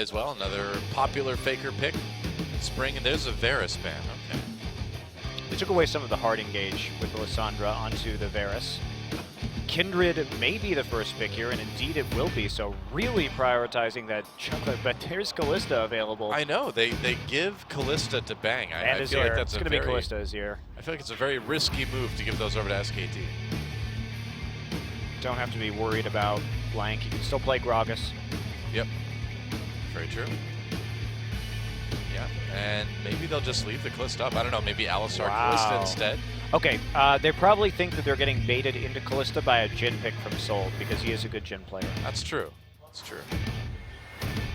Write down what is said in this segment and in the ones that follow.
as well. Another popular faker pick. Spring, and there's a Varus ban. Okay. They took away some of the hard engage with Lissandra onto the Varus. Kindred may be the first pick here, and indeed it will be, so really prioritizing that chocolate, but there's Kalista available. I know, they give Kalista to Bang. I feel like that's it's going to be Kalista Azir. I feel like it's a very risky move to give those over to SKT. Don't have to be worried about blank. You can still play Gragas. Yep, very true. Yeah, and maybe they'll just leave the Kalista up. I don't know, maybe Alistar Kalista instead. Okay, they probably think that they're getting baited into Kalista by a Jhin pick from Soul because he is a good Jhin player. That's true. That's true.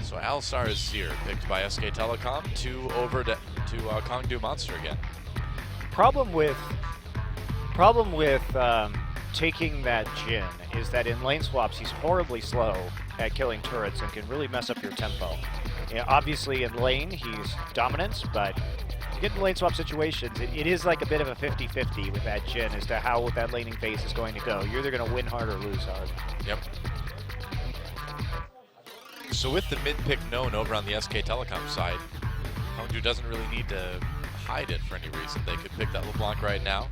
So Alistar is Azir, picked by SK Telecom, over to Kongdoo Monster again. Problem with taking that Jhin is that in lane swaps he's horribly slow at killing turrets and can really mess up your tempo. You know, obviously in lane he's dominant, but to get in lane swap situations, it is like a bit of a 50-50 with that Jhin as to how that laning phase is going to go. You're either going to win hard or lose hard. Yep. So with the mid pick known over on the SK Telecom side, Kongdoo doesn't really need to hide it for any reason. They could pick that LeBlanc right now.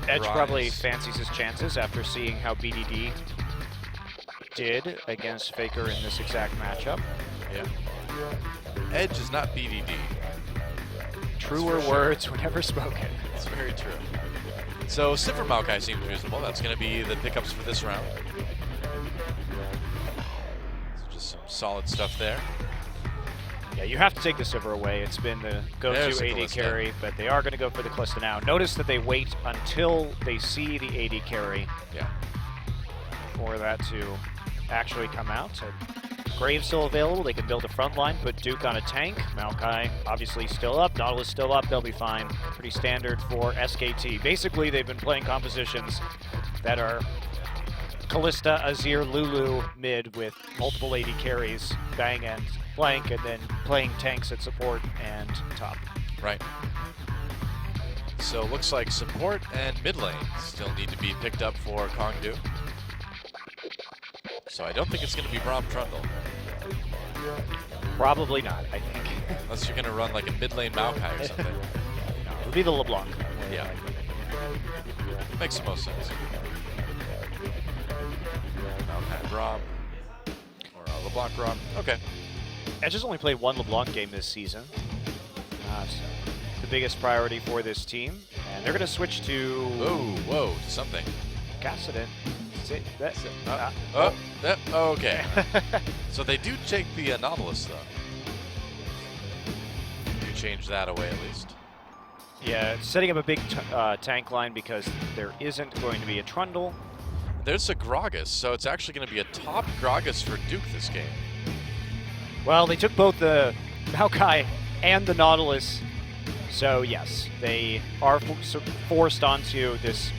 Edge probably fancies his chances after seeing how BDD did against Faker in this exact matchup. Yeah. Edge is not BDD. Truer words were never spoken. It's very true. So Sivir Maokai seems reasonable. That's going to be the pickups for this round. So just some solid stuff there. Yeah, you have to take the Sivir away. It's been the go-to AD carry, but they are going to go for the Kalista now. Notice that they wait until they see the AD carry for that to actually come out. So Graves still available. They can build a front line, put Duke on a tank. Maokai obviously still up. Nautilus still up. They'll be fine. Pretty standard for SKT. Basically, they've been playing compositions that are Kalista, Azir, Lulu mid with multiple AD carries, Bang and Blank, and then playing tanks at support and top. Right. So looks like support and mid lane still need to be picked up for Kongdoo. So I don't think it's going to be Braum Trundle. Probably not, I think. Unless you're going to run like a mid lane Maokai or something. No, it would be the LeBlanc. Yeah. Makes the most sense. Maokai Braum. Or LeBlanc Braum. Okay. Edge has only played one LeBlanc game this season. So the biggest priority for this team. And they're going to switch to... Whoa, to something. Kassadin. Okay. So they do take the Nautilus, though. You change that away, at least. Yeah, it's setting up a big tank line because there isn't going to be a Trundle. There's a Gragas, so it's actually going to be a top Gragas for Duke this game. Well, they took both the Maokai and the Nautilus, so yes, they are forced onto this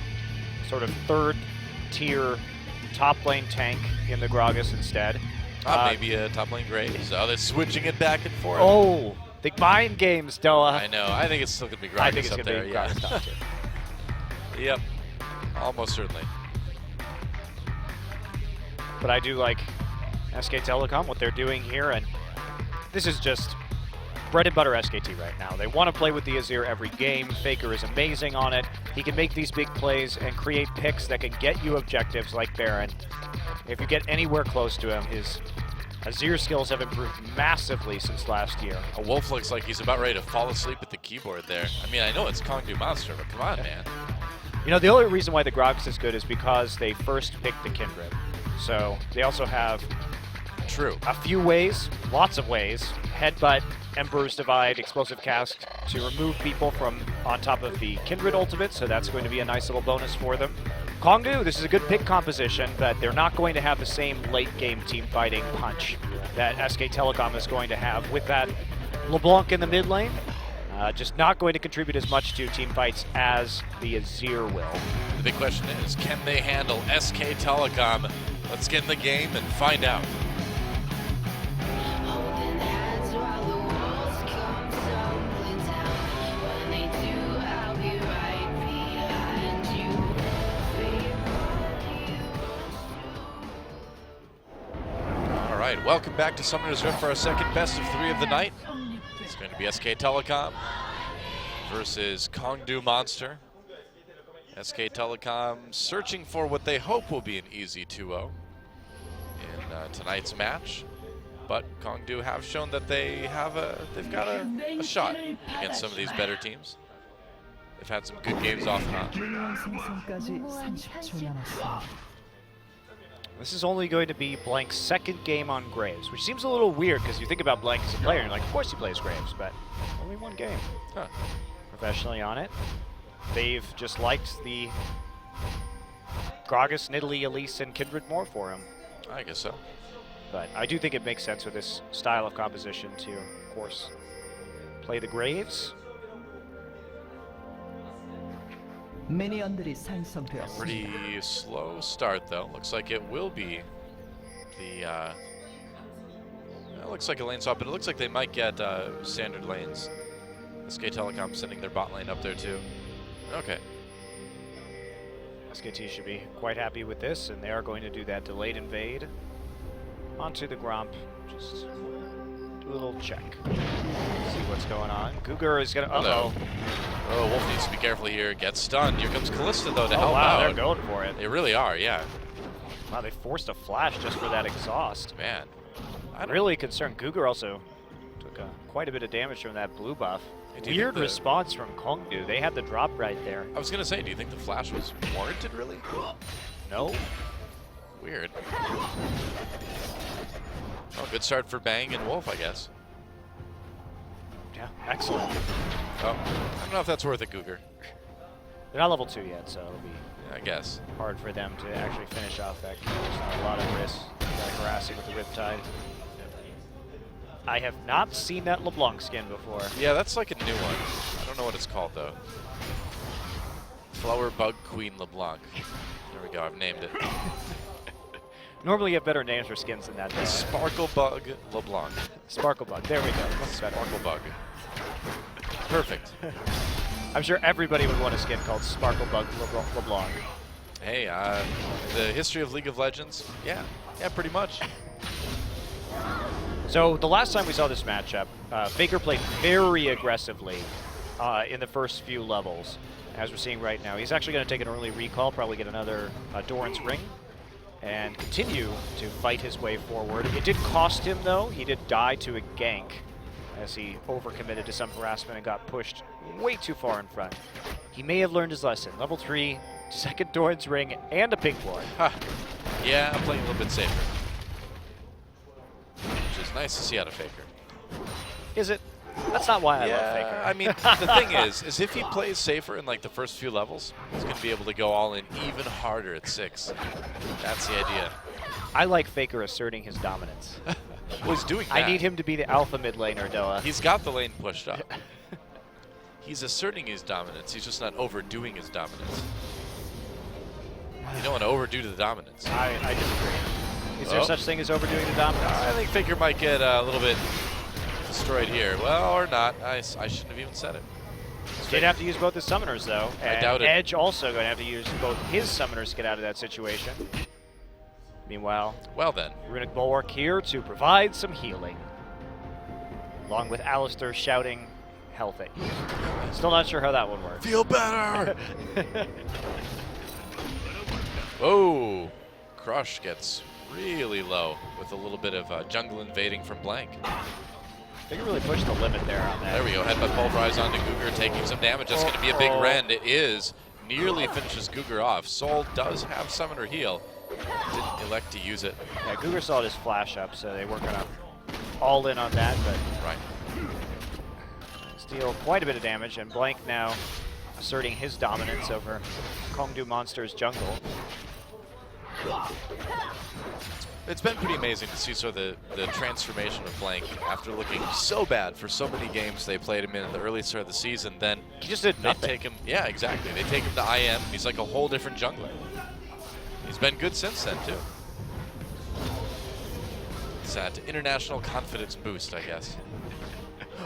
sort of third-tier top lane tank in the Gragas instead. Maybe a top lane Graves. Oh, they're switching it back and forth. Oh, the mind games, Doa. I know. I think it's still going to be Gragas I think it's up going there. to be Gragas top tier. Yep, almost certainly. But I do like SK Telecom, what they're doing here, and this is just bread and butter SKT right now. They want to play with the Azir every game. Faker is amazing on it. He can make these big plays and create picks that can get you objectives like Baron. If you get anywhere close to him, his Azir skills have improved massively since last year. A Wolf looks like he's about ready to fall asleep at the keyboard there. I mean, I know it's Kongdoo Monster, but come on, man. You know, the only reason why the Gragas is good is because they first picked the Kindred. So they also have a few ways, lots of ways. Headbutt, Emperor's Divide, Explosive Cast to remove people from on top of the Kindred ultimate, so that's going to be a nice little bonus for them. Kongdoo, this is a good pick composition, but they're not going to have the same late-game team fighting punch that SK Telecom is going to have with that LeBlanc in the mid lane. Just not going to contribute as much to team fights as the Azir will. The big question is, can they handle SK Telecom? Let's get in the game and find out. welcome back to Summoner's Rift for our second best of 3 of the night. It's going to be SK Telecom versus Kongdoo Monster. SK Telecom searching for what they hope will be an easy 2-0 in tonight's match, but Kongdoo have shown that they've got a shot against some of these better teams. They've had some good games off and on. This is only going to be Blank's second game on Graves, which seems a little weird because you think about Blank as a player and you're like, of course he plays Graves, but only one game. Huh. Professionally on it. They've just liked the Gragas, Nidalee, Elise, and Kindred more for him. I guess so. But I do think it makes sense with this style of composition to, of course, play the Graves. Pretty slow start though. Looks like it will be the it looks like a lane swap, but it looks like they might get standard lanes. SK Telecom sending their bot lane up there too. Okay. SKT should be quite happy with this, and they are going to do that delayed invade onto the Gromp. Just do a little check. See what's going on. Cougar is gonna Oh, Wolf needs to be careful here. Gets stunned. Here comes Kalista though to help out. They're going for it. They really are, yeah. Wow, they forced a flash just for that exhaust. Man. I'm really concerned. Cougar also took quite a bit of damage from that blue buff. Weird response from Kongdoo. They had the drop right there. I was gonna say, do you think the flash was warranted really? No. Weird. Oh, good start for Bang and Wolf, I guess. Yeah, excellent. Oh, I don't know if that's worth it, Cougar. They're not level 2 yet, so it'll be I guess hard for them to actually finish off that. There's not a lot of risk. Harassing with the Riptide. I have not seen that LeBlanc skin before. Yeah, that's like a new one. I don't know what it's called though. Flower Bug Queen LeBlanc. There we go, I've named it. Normally you have better names for skins than that. Sparkle Bug LeBlanc. Sparkle Bug, there we go. Sparkle Bug. Perfect. I'm sure everybody would want a skin called Sparkle Bug LeBlanc. Hey, the history of League of Legends? Yeah, pretty much. So the last time we saw this matchup, Faker played very aggressively in the first few levels, as we're seeing right now. He's actually going to take an early recall, probably get another Doran's Ring, and continue to fight his way forward. It did cost him, though. He did die to a gank as he overcommitted to some harassment and got pushed way too far in front. He may have learned his lesson. Level 3, second Doran's Ring, and a pink ward. Huh. Yeah, I'm playing a little bit safer. Which is nice to see out of Faker. Is it? That's not why I love Faker. I mean, the thing is if he plays safer in like the first few levels, he's going to be able to go all in even harder at 6. That's the idea. I like Faker asserting his dominance. Well, he's doing that. I need him to be the alpha mid laner, Doa. He's got the lane pushed up. He's asserting his dominance. He's just not overdoing his dominance. You don't want to overdo the dominance. I disagree. Is there such thing as overdoing the dominance? I think Faker might get a little bit destroyed here. Well, or not. I shouldn't have even said it. Did have to use both his summoners, though. I doubt it. Edge also going to have to use both his summoners to get out of that situation. Meanwhile, well then, Runic Bulwark here to provide some healing. Along with Alistair shouting health at you. Still not sure how that one works. Feel better! Oh, Crush gets really low with a little bit of jungle invading from Blank. They can really push the limit there on that. There we go, headbutt pulverize onto Cougar, taking some damage. That's going to be a big rend. It is. Nearly finishes Cougar off. Soul does have summoner heal. Didn't elect to use it. Yeah, Cougar saw his flash up, so they weren't going to all in on that, but right. Deal quite a bit of damage, and Blank now asserting his dominance over Kongdoo Monster's jungle. It's been pretty amazing to see sort of the transformation of Blank after looking so bad for so many games they played him in the early start of the season. Then he just did nothing. They take him, yeah, exactly. They take him to IM. He's like a whole different jungler. He's been good since then too. It's that international confidence boost, I guess.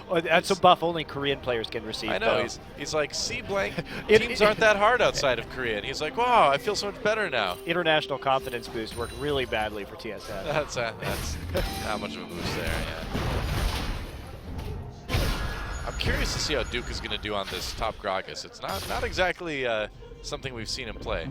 Well, that's a buff only Korean players can receive. I know. Though. He's like, C blank. Teams aren't that hard outside of Korea. And he's like, wow, I feel so much better now. International confidence boost worked really badly for TSN. That's not much of a boost there. Yeah. I'm curious to see how Duke is going to do on this top Gragas. It's not exactly something we've seen him play.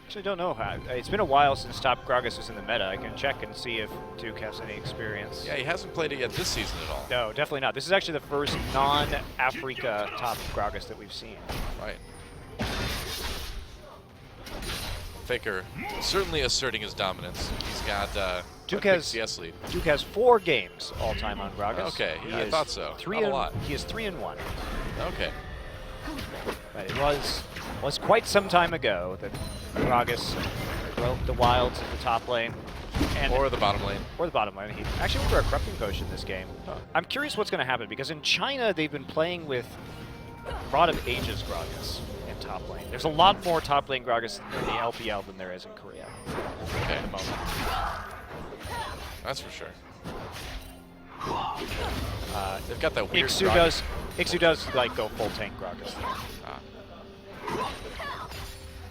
Actually, don't know how. It's been a while since top Gragas was in the meta. I can check and see if Duke has any experience. Yeah, he hasn't played it yet this season at all. No, definitely not. This is actually the first non-Africa top Gragas that we've seen. Right. Faker certainly asserting his dominance. He's got Duke a big has CS lead. Duke has 4 games all time on Gragas. Okay, yeah, I thought so. Not a lot. He is 3-1. Okay. But it was quite some time ago that Gragas broke the Wilds in the top lane. Or the bottom lane. Or the bottom lane. He actually went for a corrupting potion this game. Huh. I'm curious what's going to happen, because in China they've been playing with Rod of Ages Gragas in top lane. There's a lot more top lane Gragas in the LPL than there is in Korea. Okay. At the moment. That's for sure. They've got that weird Ixu does like go full tank Gragas.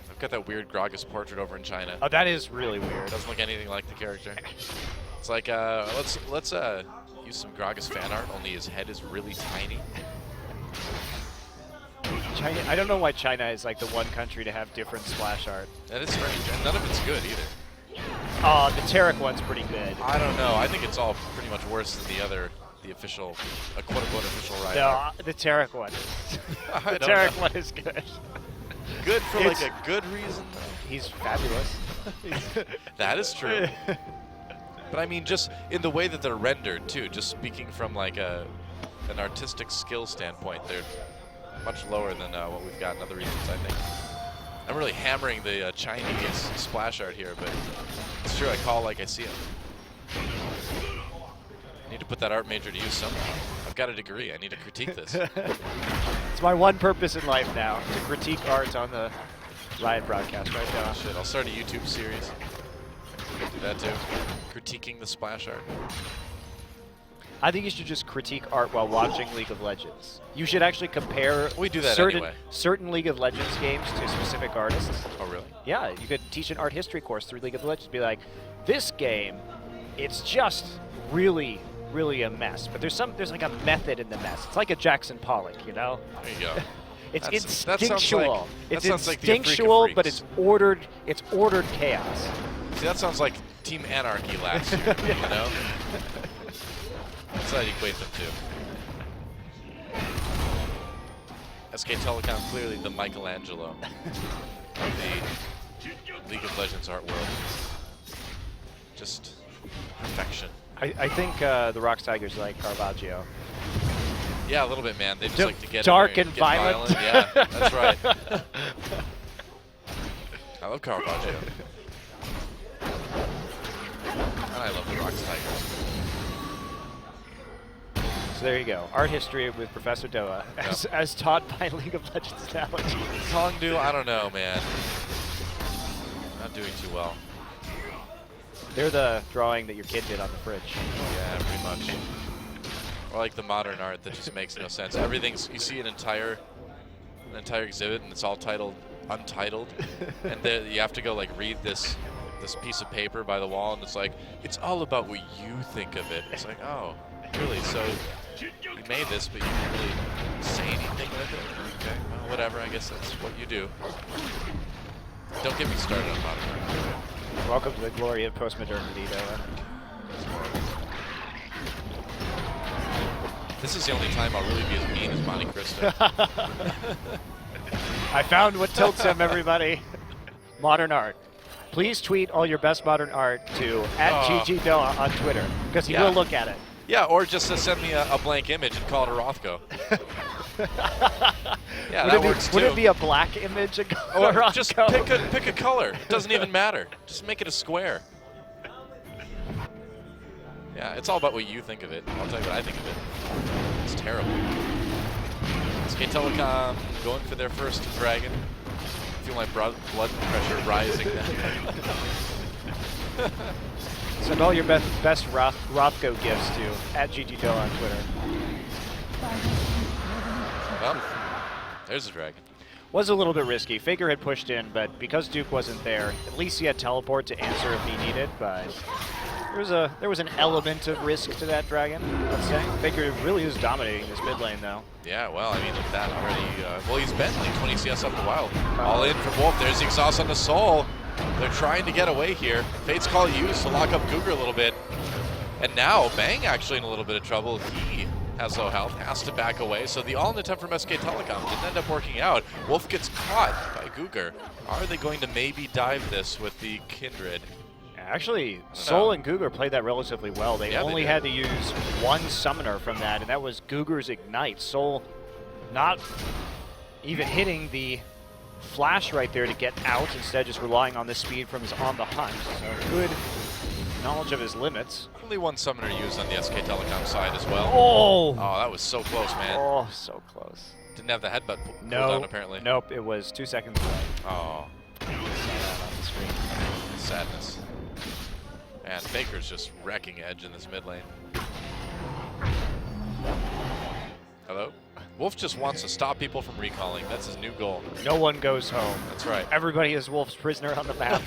They've got that weird Gragas portrait over in China. Oh, that is really weird. Doesn't look anything like the character. It's like let's use some Gragas fan art. Only his head is really tiny. China, I don't know why China is like the one country to have different splash art. That is strange. And none of it's good either. Oh, the Tarek one's pretty good. I don't know. I think it's all pretty much worse than the official, quote-unquote official riot. No, the Tarek one. The Tarek one is good. Good for like a good reason, though. He's fabulous. That is true. But I mean, just in the way that they're rendered, too, just speaking from like an artistic skill standpoint, they're much lower than what we've got in other regions, I think. I'm really hammering the Chinese splash art here, but it's true, I call like I see them. I need to put that art major to use somehow. I've got a degree, I need to critique this. It's my one purpose in life now, to critique art on the Riot broadcast right now. Shit, I'll start a YouTube series. Do that too. Critiquing the splash art. I think you should just critique art while watching League of Legends. You should actually compare We do that certain League of Legends games to specific artists. Oh, really? Yeah, you could teach an art history course through League of Legends. Be like, this game, it's just really, really a mess. But there's like a method in the mess. It's like a Jackson Pollock, you know? There you go. It's That instinctual. sounds It's like the instinctual, Africa but it's ordered. It's ordered chaos. See, that sounds like Team Anarchy last year, you know? That's what I'd equate them to. SK Telecom, clearly the Michelangelo of the League of Legends art world. Just perfection. I think the Rocks Tigers like Caravaggio. Yeah, a little bit, man. They just like to get dark in there and violent. Yeah, that's right. I love Caravaggio. And I love the Rocks Tigers. So there you go. Art history with Professor Doa, as taught by League of Legends analogy. Kongdoo, I don't know, man. Not doing too well. They're the drawing that your kid did on the fridge. Yeah, pretty much. Or like the modern art that just makes no sense. Everything's, you see an entire exhibit and it's all titled Untitled, and you have to go like read this piece of paper by the wall, and it's like, it's all about what you think of it. It's like, oh, really? So you made this, but you didn't really say anything with it? Okay, well, whatever. I guess that's what you do. Don't get me started on modern art. Welcome to the glory of postmodernity, Doa. This is the only time I'll really be as mean as Monte Cristo. I found what tilts him, everybody. Modern art. Please tweet all your best modern art to @GGDoa on Twitter, because he will look at it. Yeah, or just to send me a blank image and call it a Rothko. Yeah, that works too. Would it be a black image? Or just pick a color. It doesn't even matter. Just make it a square. Yeah, it's all about what you think of it. I'll tell you what I think of it. It's terrible. SK Telecom going for their first dragon. I feel my blood pressure rising. Send all your best Rothko gifts to @GGDo on Twitter. Well, there's a dragon. Was a little bit risky. Faker had pushed in, but because Duke wasn't there, at least he had teleport to answer if he needed, but there was an element of risk to that dragon, let's say. Faker really is dominating this mid lane, though. Yeah, well, I mean, if that already, well, he's been like 20 CS up the wild. All in from Wolf. There's the exhaust on the soul. They're trying to get away here. Fate's Call used to lock up Cougar a little bit. And now Bang actually in a little bit of trouble. He has low health, has to back away. So the all-in attempt from SK Telecom didn't end up working out. Wolf gets caught by Cougar. Are they going to maybe dive this with the Kindred? Actually, Sol and Cougar played that relatively well. They only had to use one summoner from that, and that was Cougar's Ignite. Sol not even hitting the flash right there to get out, instead just relying on the speed from his On the Hunt. So good knowledge of his limits. Only one summoner used on the SK Telecom side as well. Oh, that was so close, man. Oh, so close. Didn't have the headbutt cooldown, apparently. Nope, it was 2 seconds away. Oh. Saw that on the screen. Sadness. And Faker's just wrecking Edge in this mid lane. Hello? Wolf just wants to stop people from recalling. That's his new goal. No one goes home. That's right. Everybody is Wolf's prisoner on the map.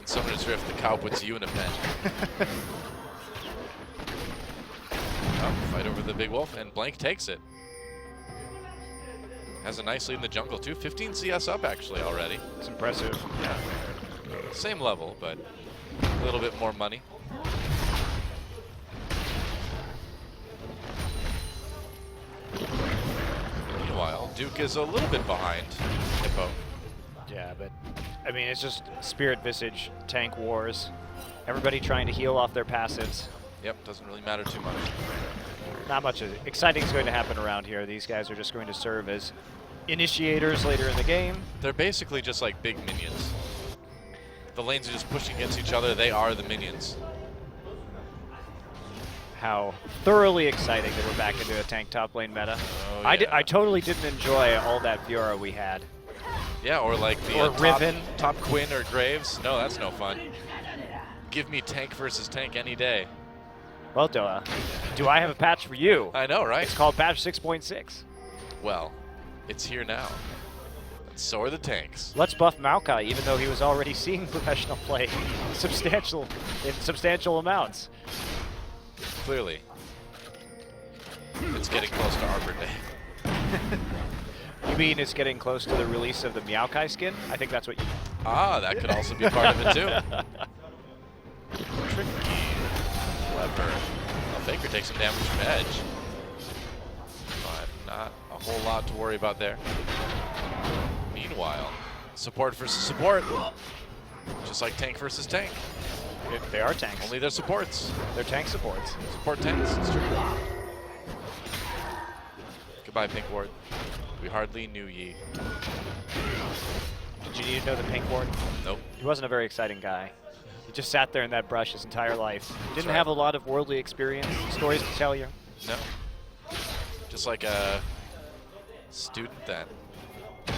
Summoner's Rift, the cow puts you in a pen. Fight over the big wolf, and Blank takes it. Has a nice lead in the jungle, too. 15 CS up, actually, already. It's impressive. Yeah. Same level, but a little bit more money. Meanwhile, Duke is a little bit behind Hippo. Yeah, but I mean, it's just Spirit Visage, tank wars. Everybody trying to heal off their passives. Yep, doesn't really matter too much. Not much exciting is going to happen around here. These guys are just going to serve as initiators later in the game. They're basically just like big minions. The lanes are just pushing against each other. They are the minions. How thoroughly exciting that we're back into a tank top lane meta. Oh, yeah. I totally didn't enjoy all that Fiora we had. Yeah, or like the Riven. top Quinn or Graves. No, that's no fun. Give me tank versus tank any day. Well, do I have a patch for you? I know, right? It's called patch 6.6. Well, it's here now. And so are the tanks. Let's buff Maokai, even though he was already seeing professional play in substantial amounts. Clearly. It's getting close to Arbor Day. You mean it's getting close to the release of the Maokai skin? I think that's what you mean. Ah, that could also be part of it, too. Tricky. Clever. Well, Faker takes some damage from Edge. But not a whole lot to worry about there. Meanwhile, support versus support. Just like tank versus tank. They are tanks. Only they're supports. They're tank supports. Support tanks. It's true. Goodbye, Pink Ward. We hardly knew ye. Did you need to know the Pink Ward? Nope. He wasn't a very exciting guy. He just sat there in that brush his entire life. Didn't right. have a lot of worldly experience, stories to tell you. No. Just like a student that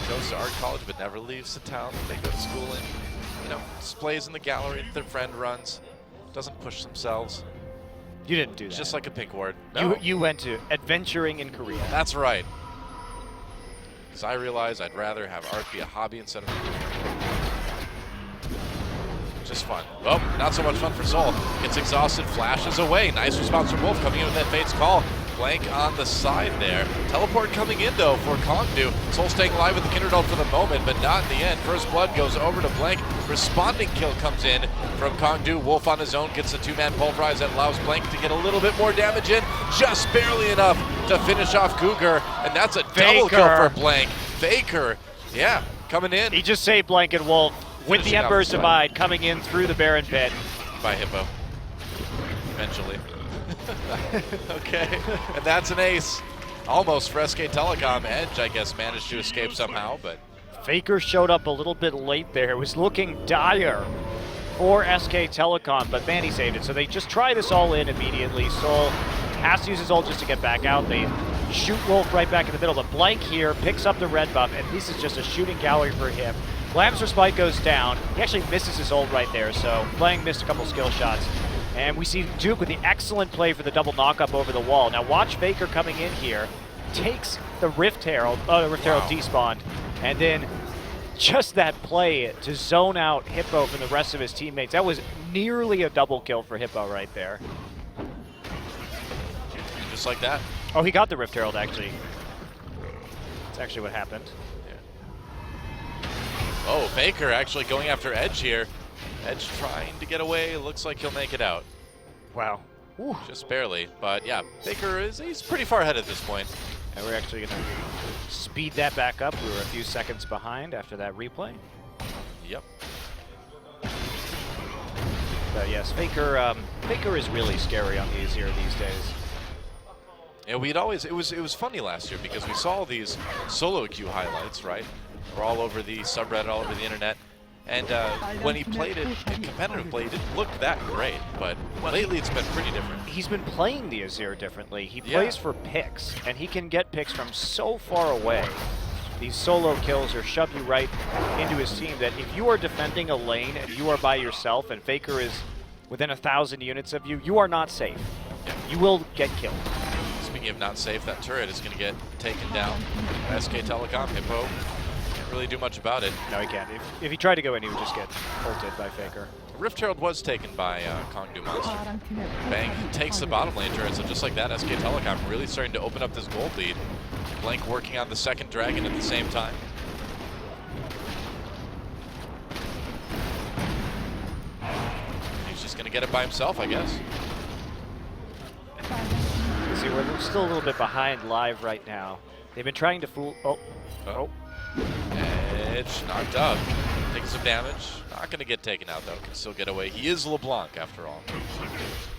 goes to art college but never leaves the town that they go to school in. You know, displays in the gallery that their friend runs. Doesn't push themselves. You didn't do that. Just like a Pink Ward. No. You went to adventuring in Korea. That's right. Because I realized I'd rather have art be a hobby instead of just fun. Well, not so much fun for Sol. Gets exhausted, flashes away. Nice response from Wolf coming in with that Fate's Call. Blank on the side there. Teleport coming in though for Kongdoo. Sol staying alive with the Kindred ult for the moment, but not in the end. First blood goes over to Blank. Responding kill comes in from Kongdoo. Wolf on his own gets a two-man pulverize that allows Blank to get a little bit more damage in. Just barely enough to finish off Cougar. And that's a double kill for Blank. Faker, yeah, coming in. He just saved Blank and Wolf with the Ember's Divide coming in through the Baron pit. By Hippo. Eventually. Okay, and that's an ace. Almost for SK Telecom. Edge, I guess, managed to escape somehow, but... Faker showed up a little bit late there. It was looking dire for SK Telecom, but man, he saved it. So they just try this all in immediately. Sol has to use his ult just to get back out. They shoot Wolf right back in the middle. The Blank here picks up the red buff, and this is just a shooting gallery for him. Lambster Spike goes down. He actually misses his ult right there, so Blank missed a couple skill shots. And we see Duke with the excellent play for the double knock-up over the wall. Now watch Faker coming in here, takes the Rift Herald despawned, and then just that play to zone out Hippo from the rest of his teammates. That was nearly a double kill for Hippo right there. Just like that. Oh, he got the Rift Herald, actually. That's actually what happened. Oh, Faker actually going after Edge here. Edge trying to get away. Looks like he'll make it out. Wow. Ooh. Just barely. But yeah, Faker he's pretty far ahead at this point. And we're actually going to speed that back up. We were a few seconds behind after that replay. Yep. But yes, Faker is really scary on the Azir these days. Yeah, we'd always, it was funny last year because we saw these solo queue highlights, right? We're all over the subreddit, all over the internet. And when he played it in competitive play, it didn't look that great, but lately it's been pretty different. He's been playing the Azir differently. He plays for picks, and he can get picks from so far away. These solo kills or shove you right into his team that if you are defending a lane and you are by yourself and Faker is within 1,000 units of you, you are not safe. You will get killed. Speaking of not safe, that turret is going to get taken down. SK Telecom, Hippo. Really do much about it. No, he can't. If he tried to go in, he would just get ulted by Faker. Rift Herald was taken by Kongdoo Monster. Bang takes the bottom lane turret, so just like that, SK Telecom really starting to open up this gold lead. Blank working on the second dragon at the same time. He's just going to get it by himself, I guess. See, we're still a little bit behind live right now. They've been trying to fool... Oh. Edge knocked up, taking some damage. Not going to get taken out though, can still get away. He is LeBlanc after all.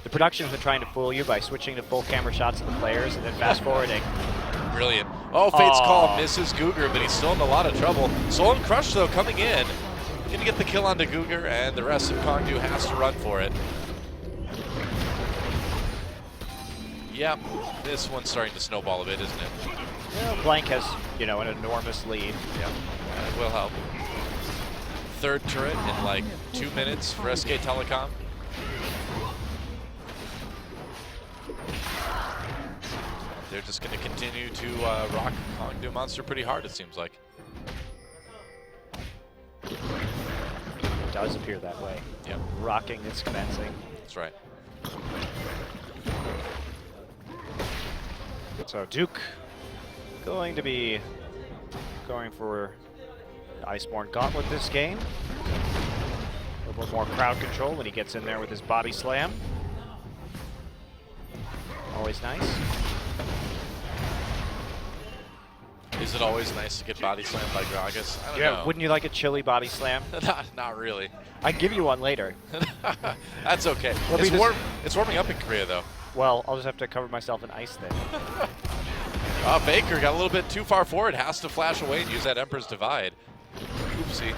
The production's been trying to fool you by switching to full camera shots of the players and then fast forwarding. Brilliant. Oh, Fate's Call misses Googer, but he's still in a lot of trouble. Soul and Crush though coming in. Going to get the kill onto Googer, and the rest of Kongdoo has to run for it. Yep, this one's starting to snowball a bit, isn't it? Well, Blank has, you know, an enormous lead. Yeah, that will help. Third turret in like 2 minutes for SK Telecom. They're just going to continue to rock Kongdoo Monster pretty hard, it seems like. It does appear that way. Yep. Rocking is commencing. That's right. So Duke going to be going for the Iceborne Gauntlet this game. A little bit more crowd control when he gets in there with his body slam. Always nice. Is it always nice to get body slammed by Gragas? I don't know. Wouldn't you like a chilly body slam? Not really. I'd give you one later. That's okay. It's warming up in Korea though. Well, I'll just have to cover myself in ice then. Baker got a little bit too far forward, has to flash away and use that Emperor's Divide. Oopsie.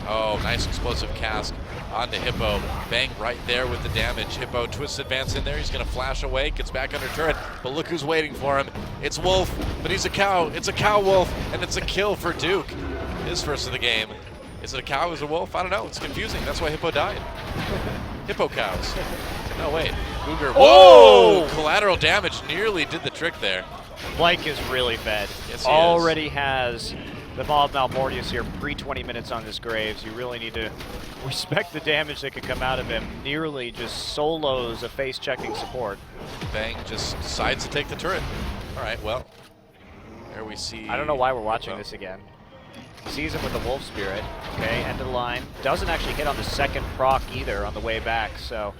Oh, nice explosive cask onto Hippo. Bang right there with the damage. Hippo twists advance in there. He's going to flash away, gets back under turret, but look who's waiting for him. It's Wolf, but he's a cow. It's a cow wolf, and it's a kill for Duke. His first of the game. Is it a cow? Is it a wolf? I don't know. It's confusing. That's why Hippo died. Hippo cows. No, wait. Googer. Whoa! Collateral damage nearly did the trick there. Blank is really fed. Yes, he already has the Maw of Malmortius here pre-20 minutes on this Graves. You really need to respect the damage that could come out of him. Nearly just solos a face-checking support. Bang just decides to take the turret. All right, well, there we see... I don't know why we're watching this again. Sees him with the Wolf Spirit. Okay, end of the line. Doesn't actually hit on the second proc either on the way back, so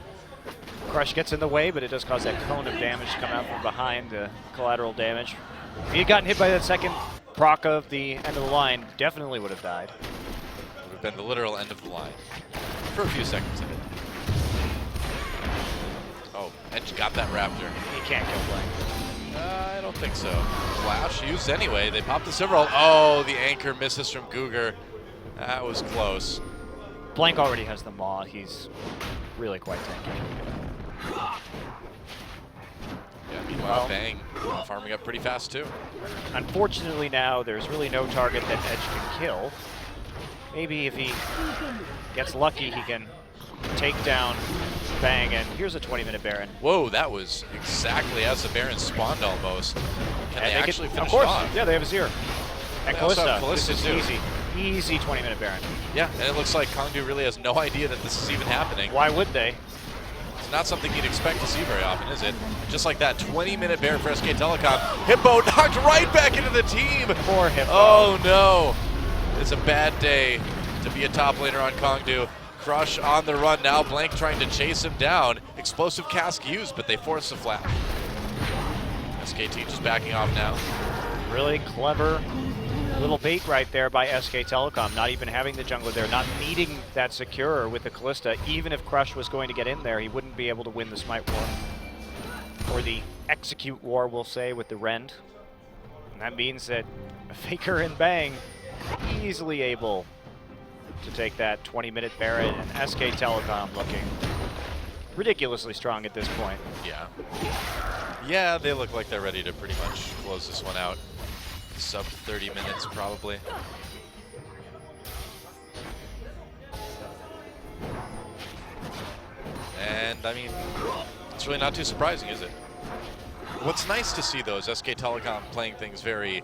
Crush gets in the way, but it does cause that cone of damage to come out from behind, the collateral damage. If he had gotten hit by that second proc of the end of the line, definitely would have died. Would have been the literal end of the line. For a few seconds of it. Oh, Edge got that Raptor. He can't kill Blank. I don't think so. Flash used anyway. They popped the Silver Ult. Oh, the anchor misses from Googer. That was close. Blank already has the Maw. He's really quite tanky. Yeah, Meanwhile, Bang farming up pretty fast too. Unfortunately now, there's really no target that Edge can kill. Maybe if he gets lucky, he can take down Bang, and here's a 20-minute Baron. Whoa, that was exactly as the Baron spawned almost. Can they actually finish of course, it off? Yeah, they have a Zero. And Kalista, this is easy. Easy 20-minute Baron. Yeah, and it looks like Kongdoo really has no idea that this is even happening. Why would they? It's not something you'd expect to see very often, is it? Just like that 20-minute Baron for SK Telecom. Hippo knocked right back into the team. Poor Hippo. Oh no. It's a bad day to be a top laner on Kongdoo. Crush on the run now. Blank trying to chase him down. Explosive cask used, but they force the flash. SKT just backing off now. Really clever little bait right there by SK Telecom, not even having the jungler there, not needing that secure with the Kalista. Even if Crush was going to get in there, he wouldn't be able to win the Smite War. Or the Execute War, we'll say, with the Rend. And that means that Faker and Bang easily able to take that 20-minute Baron, and SK Telecom looking ridiculously strong at this point. Yeah. Yeah, they look like they're ready to pretty much close this one out. Sub 30 minutes, probably. And, I mean, it's really not too surprising, is it? What's nice to see, though, is SK Telecom playing things very,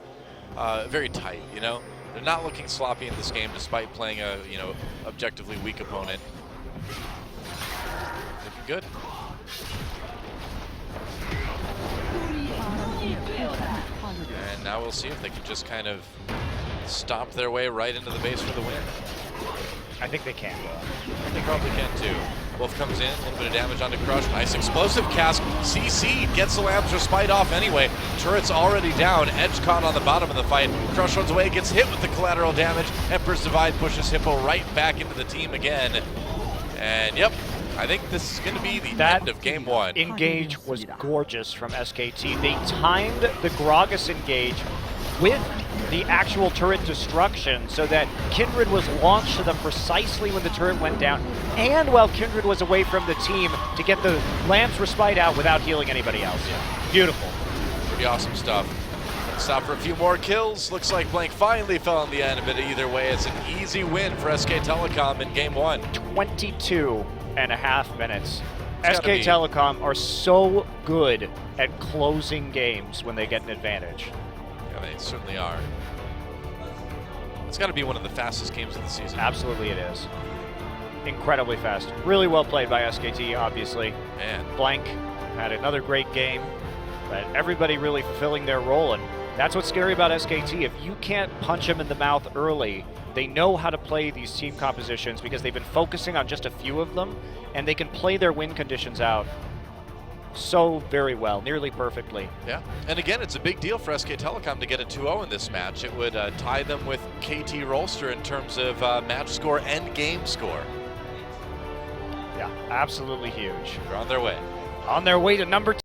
very tight, you know? They're not looking sloppy in this game, despite playing a, you know, objectively weak opponent. Looking good. And now we'll see if they can just kind of stomp their way right into the base for the win. I think they can. They probably can too. Wolf comes in, a little bit of damage onto Crush. Nice explosive cask. CC gets the Lamb's Respite off anyway. Turret's already down. Edge caught on the bottom of the fight. Crush runs away, gets hit with the collateral damage. Emperor's Divide pushes Hippo right back into the team again. And yep, I think this is going to be the end of game one. Engage was gorgeous from SKT. They timed the Gragas engage with the actual turret destruction so that Kindred was launched to them precisely when the turret went down, and while Kindred was away from the team to get the Lamb's Respite out without healing anybody else. Yeah. Beautiful. Pretty awesome stuff. Stop for a few more kills. Looks like Blank finally fell on the end, but either way, it's an easy win for SK Telecom in game one. 22.5 minutes. SK Telecom are so good at closing games when they get an advantage. Yeah, they certainly are. It's got to be one of the fastest games of the season. Absolutely it is. Incredibly fast. Really well played by SKT, obviously. Man. Blank had another great game, but everybody really fulfilling their role, and that's what's scary about SKT. If you can't punch them in the mouth early, they know how to play these team compositions because they've been focusing on just a few of them, and they can play their win conditions out so very well, nearly perfectly. Yeah, and again, it's a big deal for SK Telecom to get a 2-0 in this match. It would tie them with KT Rolster in terms of match score and game score. Yeah, absolutely huge. They're on their way. On their way to number